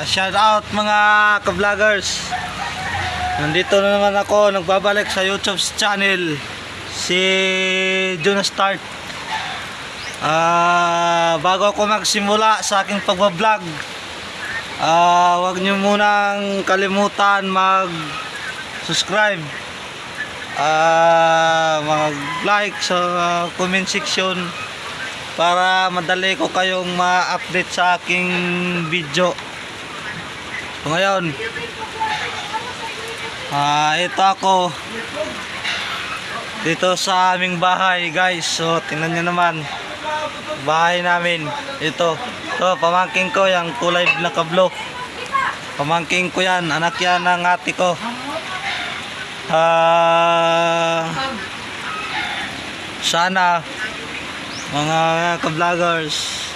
Shout out mga ka-vloggers. Nandito na naman ako, nagbabalik sa YouTube channel si Jonas Start. Bago ako magsimula sa aking pagbablog, huwag nyo munang kalimutan mag-subscribe, mag-like sa comment section para madali ko kayong ma-update sa aking video. So ngayon, ito ako dito sa aming bahay, guys. So tingnan nyo naman bahay namin. Ito pamangking ko, yung kulay na kablo, pamangking ko yan, anak yan ng ate ko. Sana mga ka-vloggers